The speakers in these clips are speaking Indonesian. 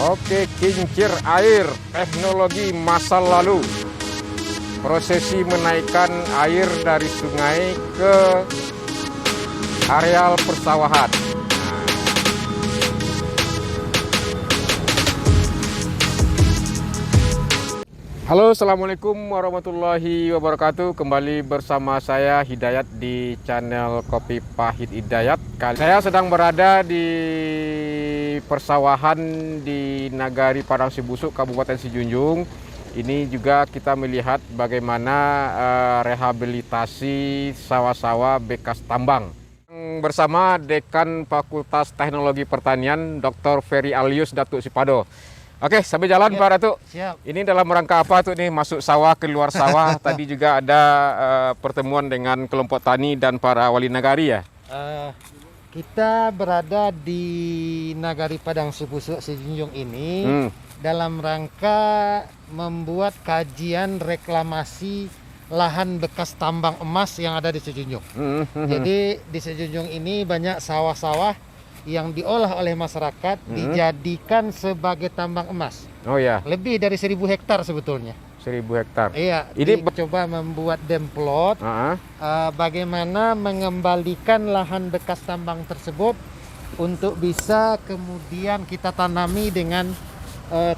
Oke, kincir air, teknologi masa lalu. Prosesi menaikkan air dari sungai ke areal persawahan. Halo, assalamualaikum warahmatullahi wabarakatuh. Kembali bersama saya Hidayat di channel Kopi Pahit Hidayat. Saya sedang berada di persawahan di Nagari Padang Sibusuk, Kabupaten Sijunjung. Ini juga kita melihat bagaimana rehabilitasi sawah-sawah bekas tambang. Bersama Dekan Fakultas Teknologi Pertanian, Dr. Ferry Alius Datuk Sipado. Oke, sampai jalan Pak Datuk. Siap. Ini dalam rangka apa tuh nih? Masuk sawah, keluar sawah. Tadi juga ada pertemuan dengan kelompok tani dan para wali nagari ya? Kita berada di Nagari Padang Sibusuk Sijunjung ini dalam rangka membuat kajian reklamasi lahan bekas tambang emas yang ada di Sijunjung. Jadi di Sijunjung ini banyak sawah-sawah yang diolah oleh masyarakat dijadikan sebagai tambang emas. Oh ya, Lebih dari 1.000 hektar sebetulnya. 1.000 hektar. Iya, Ini coba membuat demplot bagaimana mengembalikan lahan bekas tambang tersebut untuk bisa kemudian kita tanami dengan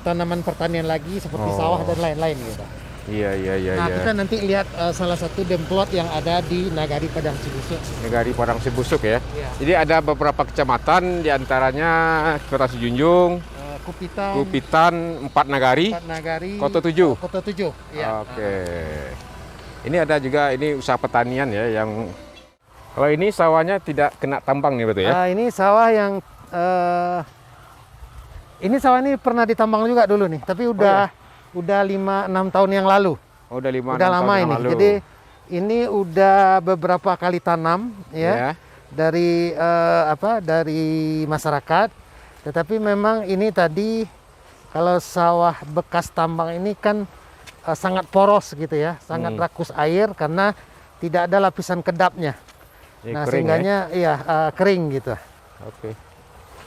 tanaman pertanian lagi seperti sawah dan lain-lain gitu. Iya. Nah, kita nanti lihat salah satu demplot yang ada di Nagari Padang Sibusuk. Nagari Padang Sibusuk ya. Iya. Jadi ada beberapa kecamatan, diantaranya Kota Sijunjung, Kupitan, 4 Nagari, Kota 7. Kota 7. Ya. Oke. Ini ada juga ini usaha pertanian ya yang kalau ini sawahnya tidak kena tambang nih betul ya? Ini sawah yang ini sawah ini pernah ditambang juga dulu nih, tapi udah 5-6 tahun yang lalu. Oh, udah 5 Udah lama tahun yang ini. lalu. Jadi ini udah beberapa kali tanam ya. Dari dari masyarakat. Tetapi memang ini tadi kalau sawah bekas tambang ini kan sangat poros gitu ya, sangat rakus air karena tidak ada lapisan kedapnya. Ini Nah, kering, sehingganya kering gitu. Oke.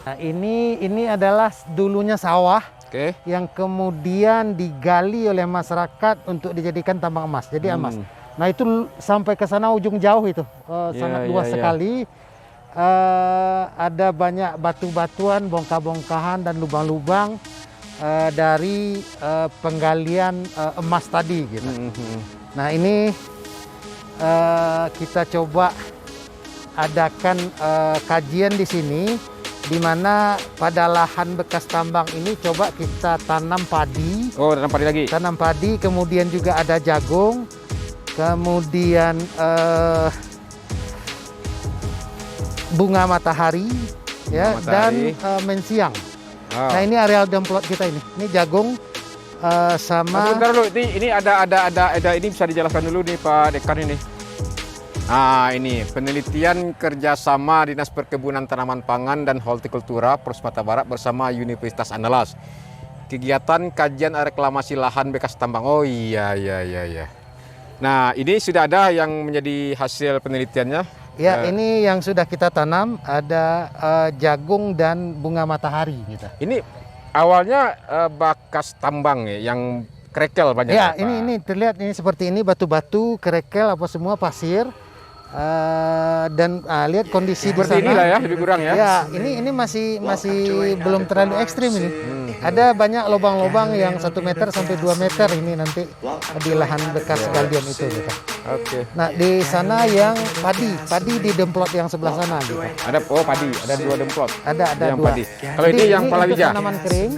Nah, ini adalah dulunya sawah Oke. yang kemudian digali oleh masyarakat untuk dijadikan tambang emas. Jadi emas. Nah, itu sampai ke sana ujung jauh itu. Sangat luas sekali. Ada banyak batu-batuan, bongkah-bongkahan dan lubang-lubang dari penggalian emas tadi gitu. Nah, ini kita coba adakan kajian di sini, di mana pada lahan bekas tambang ini coba kita tanam padi. Oh, tanam padi lagi. Tanam padi, kemudian juga ada jagung, kemudian bunga matahari, ya, dan mensiang. Nah, ini areal demplot kita ini. Ini jagung sama. Bentar dulu, ini ada ini bisa dijelaskan dulu nih Pak Dekan ini. Nah, ini penelitian kerjasama Dinas Perkebunan Tanaman Pangan dan Hortikultura Sumatera Barat bersama Universitas Andalas. Kegiatan kajian reklamasi lahan bekas tambang. Oh iya. Nah, ini sudah ada yang menjadi hasil penelitiannya. Ya, ini yang sudah kita tanam ada jagung dan bunga matahari gitu. Ini awalnya bekas tambang ya, yang kerekel banyak. Ya, ini terlihat ini seperti ini batu-batu, kerekel apa semua pasir. Dan lihat kondisi di sana. Seperti inilah ya, lebih kurang ya. Ya, ini masih belum terlalu ekstrim ini. Ada banyak lubang-lubang yang 1 meter sampai 2 meter ini nanti di lahan bekas galian itu gitu. Oke. Nah, di sana yang padi di demplot yang sebelah sana gitu. Ada padi, ada 2 demplot. Ada yang 2. padi. Kalau ini yang palawija. Itu tanaman kering,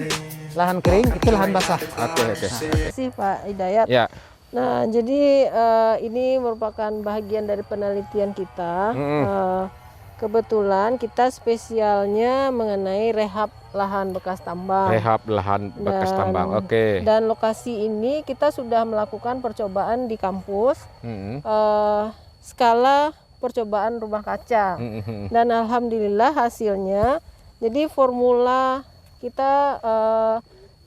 lahan kering, itu lahan basah. Oke. Terima kasih Pak Hidayat. Ya. Nah, jadi ini merupakan bagian dari penelitian kita. Kebetulan kita spesialnya mengenai rehab lahan bekas tambang. Rehab lahan bekas tambang. Oke. Dan lokasi ini kita sudah melakukan percobaan di kampus. Skala percobaan rumah kaca. Dan alhamdulillah hasilnya. Jadi formula kita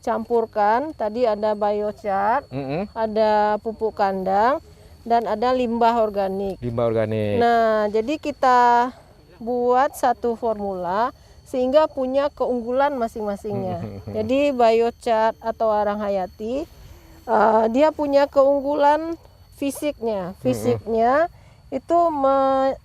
campurkan, tadi ada biochar, ada pupuk kandang, dan ada limbah organik. Limbah organik. Nah, jadi kita buat satu formula sehingga punya keunggulan masing-masingnya. Jadi biochar atau arang hayati dia punya keunggulan fisiknya. Fisiknya itu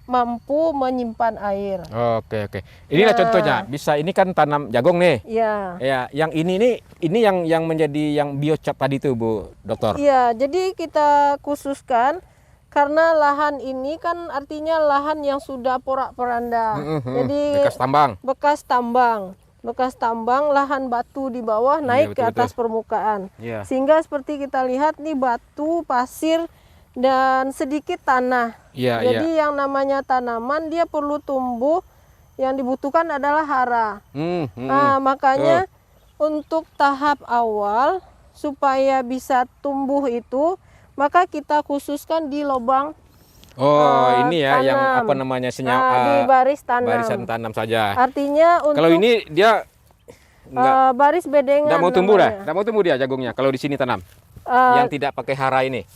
mampu menyimpan air. Oke. Inilah contohnya. Bisa ini kan tanam jagung nih. Ya. Ya, yang ini yang menjadi yang biochar tadi tuh Bu Dokter. Iya, jadi kita khususkan karena lahan ini kan artinya lahan yang sudah porak-poranda. Jadi bekas tambang, lahan batu di bawah naik ke atas permukaan. Sehingga seperti kita lihat nih batu, pasir dan sedikit tanah. Jadi yang namanya tanaman dia perlu tumbuh, yang dibutuhkan adalah hara. Nah, makanya untuk tahap awal supaya bisa tumbuh itu, maka kita khususkan di lubang. Ini ya tanam. Yang apa namanya di baris tanam. Barisan tanam saja. Artinya untuk kalau ini dia baris bedengan. Nggak mau tumbuh dah. Nggak mau tumbuh dia jagungnya kalau di sini tanam. Yang tidak pakai hara ini.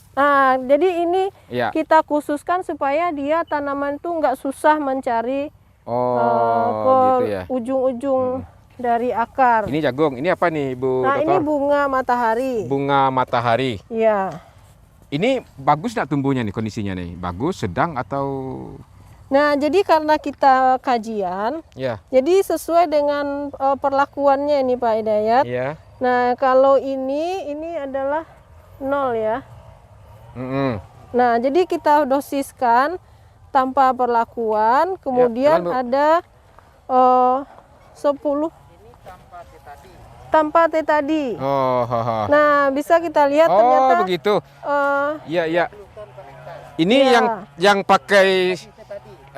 Jadi ini kita khususkan supaya dia tanaman itu nggak susah mencari ke ujung-ujung dari akar. Ini jagung. Ini apa nih Bu Dokter? Ini bunga matahari. Bunga matahari. Iya. Ini bagus nggak tumbuhnya nih kondisinya nih? Bagus, sedang atau? Nah, jadi karena kita kajian, jadi sesuai dengan perlakuannya ini Pak Hidayat. Nah, kalau ini adalah 0 ya. Nah, jadi kita dosiskan tanpa perlakuan, kemudian ada 10 tanpa tetadi. Nah, bisa kita lihat ternyata. Begitu. Iya. Ini yang pakai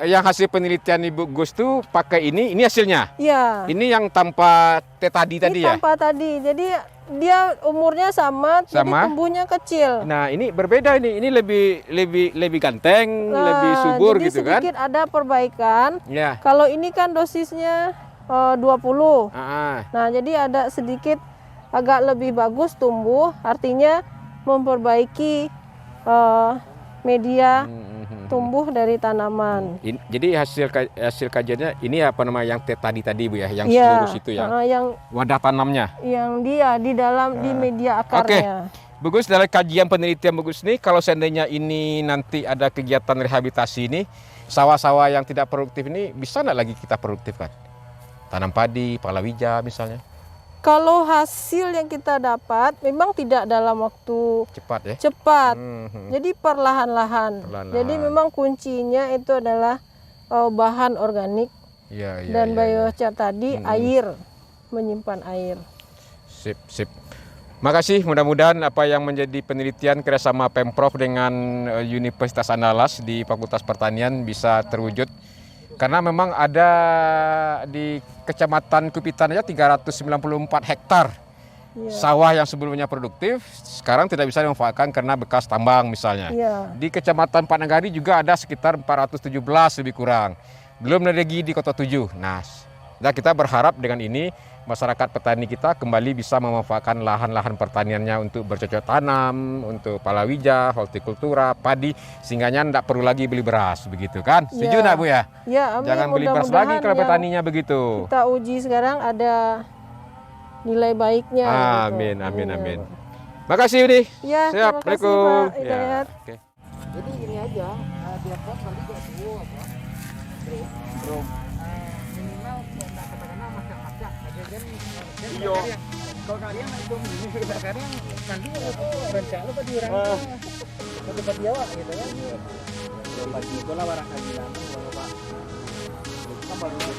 yang hasil penelitian Ibu Gus tuh pakai ini hasilnya. Iya. Ini yang tanpa tetadi tadi ya. Tanpa tadi. Jadi dia umurnya sama, jadi tumbuhnya kecil. Nah, ini berbeda ini. Ini lebih ganteng, lebih subur gitu kan. Jadi sedikit ada perbaikan. Kalau ini kan dosisnya 20. Nah, jadi ada sedikit agak lebih bagus tumbuh, artinya memperbaiki media tumbuh dari tanaman. Jadi hasil kajiannya ini apa namanya yang tadi Bu ya, yang lurus itu ya. Yang wadah tanamnya. Yang dia di dalam di media akarnya. Bagus, dari kajian penelitian bagus nih, kalau seandainya ini nanti ada kegiatan rehabilitasi ini, sawah-sawah yang tidak produktif ini bisa nggak lagi kita produktifkan? Tanam padi, palawija misalnya. Kalau hasil yang kita dapat memang tidak dalam waktu cepat ya. Jadi perlahan-lahan. Jadi memang kuncinya itu adalah bahan organik dan biochar tadi, air, menyimpan air. Sip. Makasih, mudah-mudahan apa yang menjadi penelitian kerjasama Pemprov dengan Universitas Andalas di Fakultas Pertanian bisa terwujud. Karena memang ada di Kecamatan Kupitan aja 394 hektar sawah yang sebelumnya produktif, sekarang tidak bisa dimanfaatkan karena bekas tambang misalnya. Di Kecamatan Pananggari juga ada sekitar 417 lebih kurang. Belum lagi di Kota Tujuh. Nah, kita berharap dengan ini masyarakat petani kita kembali bisa memanfaatkan lahan-lahan pertaniannya untuk bercocok tanam, untuk palawija, hortikultura, padi, sehingga tidak perlu lagi beli beras, begitu kan? Setuju nggak Bu ya? Jangan beli beras lagi kalau petaninya begitu. Kita uji sekarang ada nilai baiknya. Amin. Makasih Yudi. Siap. Assalamualaikum. Jadi ini aja, dia buat nanti juga semua apa? Minimal katakanlah macam-macam. Kalau kalian itu kadang nanti berencana pada orang ke tempat Jawa gitu kan. Tempat juga lah barangkali lama kalau Pak.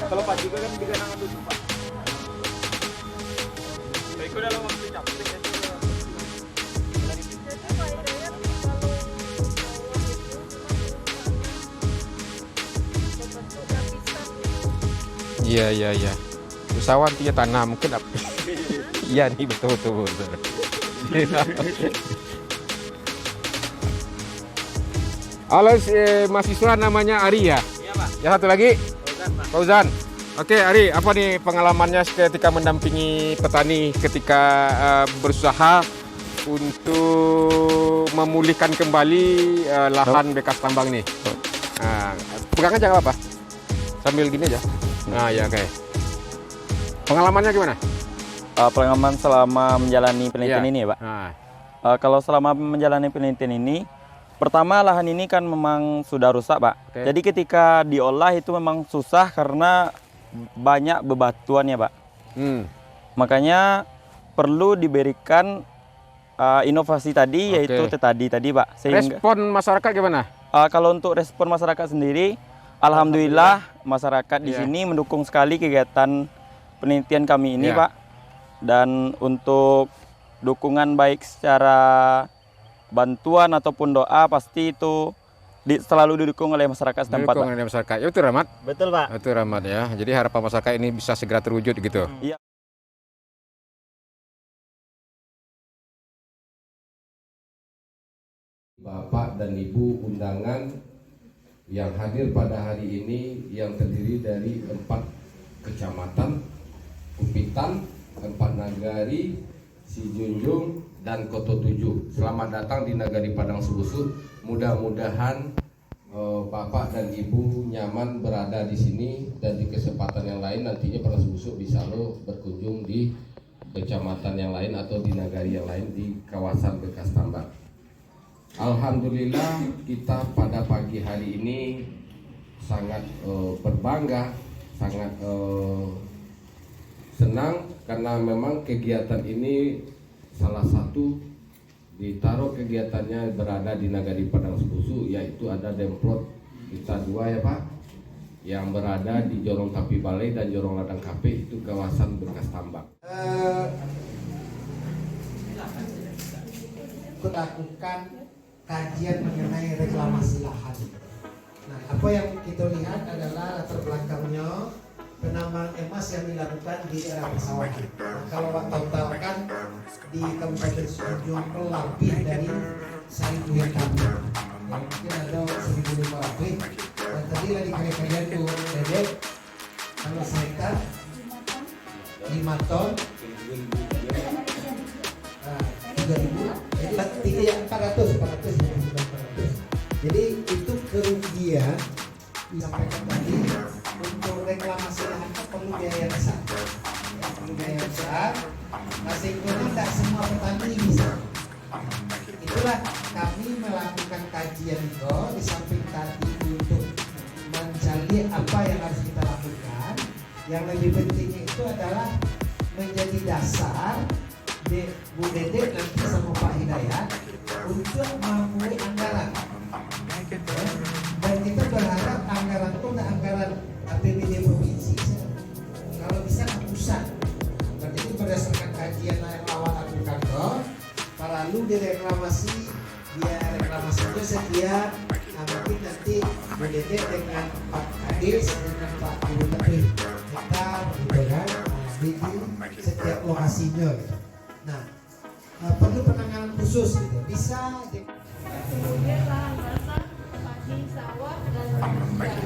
Kalau Pak juga kan digenang atau Pak. Baik udah lama capek. Iya. Usahawan dia tanam mungkin apa? Iya nih betul. Halo, mahasiswa namanya Ari ya? Iya Pak. Yang satu lagi? Fauzan. Oke Ari, apa nih pengalamannya ketika mendampingi petani ketika berusaha untuk memulihkan kembali lahan bekas tambang nih? Pegang aja nggak apa-apa? Sambil gini aja. Nah ya oke. Pengalamannya gimana? Pengalaman selama menjalani penelitian Iya. ini ya Pak. Nah, Kalau selama menjalani penelitian ini, pertama lahan ini kan memang sudah rusak Pak. Oke. Jadi ketika diolah itu memang susah karena banyak bebatuan ya Pak. Makanya perlu diberikan inovasi tadi, Oke. yaitu tadi Pak. Sehingga respon masyarakat gimana? kalau untuk respon masyarakat sendiri, alhamdulillah masyarakat di Iya. sini mendukung sekali kegiatan penelitian kami ini Iya. Pak. Dan untuk dukungan baik secara bantuan ataupun doa pasti itu selalu didukung oleh masyarakat setempat Pak. Dukung dari masyarakat. Ya, itu Rahmat. Betul Pak. Itu Rahmat ya. Jadi harapan masyarakat ini bisa segera terwujud gitu. Iya. Bapak dan Ibu undangan yang hadir pada hari ini yang terdiri dari 4 kecamatan, Kupitan, 4 nagari, Sijunjung, dan Koto 7. Selamat datang di Nagari Padang Subusuk. Mudah-mudahan Bapak dan Ibu nyaman berada di sini, dan di kesempatan yang lain nantinya Padang Subusuk bisa lo berkunjung di kecamatan yang lain atau di nagari yang lain di kawasan bekas tambak. Alhamdulillah kita pada pagi hari ini sangat berbangga, sangat senang karena memang kegiatan ini salah satu ditaruh kegiatannya berada di Nagari Padang Subusuk, yaitu ada Demplot kita 2 ya Pak, yang berada di Jorong Tapi Balai dan Jorong Ladang Kape, itu kawasan bekas tambak. Lakukan kajian mengenai reklamasi lahan. Nah, apa yang kita lihat adalah latar belakangnya penambangan emas yang dilakukan di daerah persawahan. Nah, kalau tahu kan di Kabupaten Sijunjung lebih dari 1.000 hektar. Ya, mungkin ada 1.500. Dan tadi lagi kalian tuh dedek kalau hektar 5 ton. 3.000, jadi 400. Jadi itu kerugian disampaikan tadi. Untuk reklamasi lahan perlu biaya besar. Ya, perlu biaya besar. Resikonya tidak semua petani bisa. Itulah kami melakukan kajian itu di samping tadi untuk mencari apa yang harus kita lakukan. Yang lebih penting itu adalah menjadi dasar Bu Dede nanti sama Pak Hidayat untuk memulai anggaran. Dan kita berharap anggaran itu tidak anggaran APBD provinsi, kalau bisa ke pusat. Berarti itu berdasarkan kajian yang awal lakukan lalu direklamasi, dia reklamasi itu setiap mungkin nanti Bu Dede dengan Pak Kadis dengan Pak Guru Menteri hektar gitu kan, di setiap lokasinya gitu. Nah, perlu penanganan khusus gitu. Bisa Kemudian lahan basah, padi, sawah, dan lain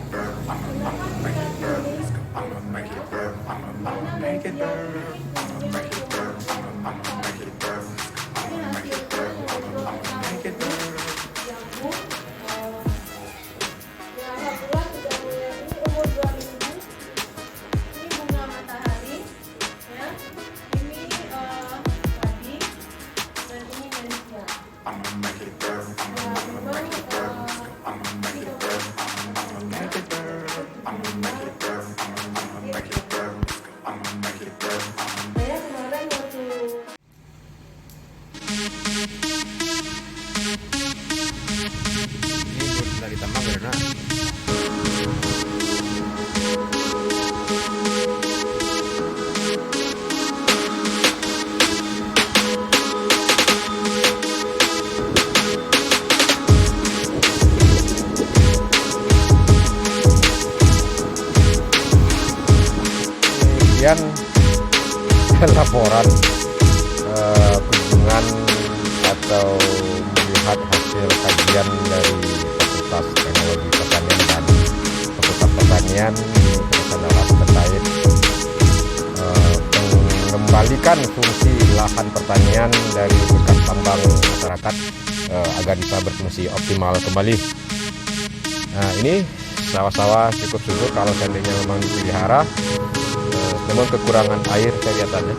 Dari tambang karena kemudian laporan kunjungan atau melihat hasil kajian dari Fakultas Teknologi Pertanian dan Fakultas Pertanian Kementerian Dalam terkait mengembalikan fungsi lahan pertanian dari bekas tambang masyarakat agar bisa berfungsi optimal kembali. Nah, ini sawah-sawah cukup subur kalau seandainya memang dipelihara memang kekurangan air kelihatannya.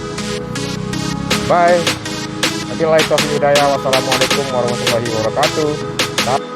Bye. Wabillahi taufiq hidayah. Wassalamualaikum warahmatullahi wabarakatuh.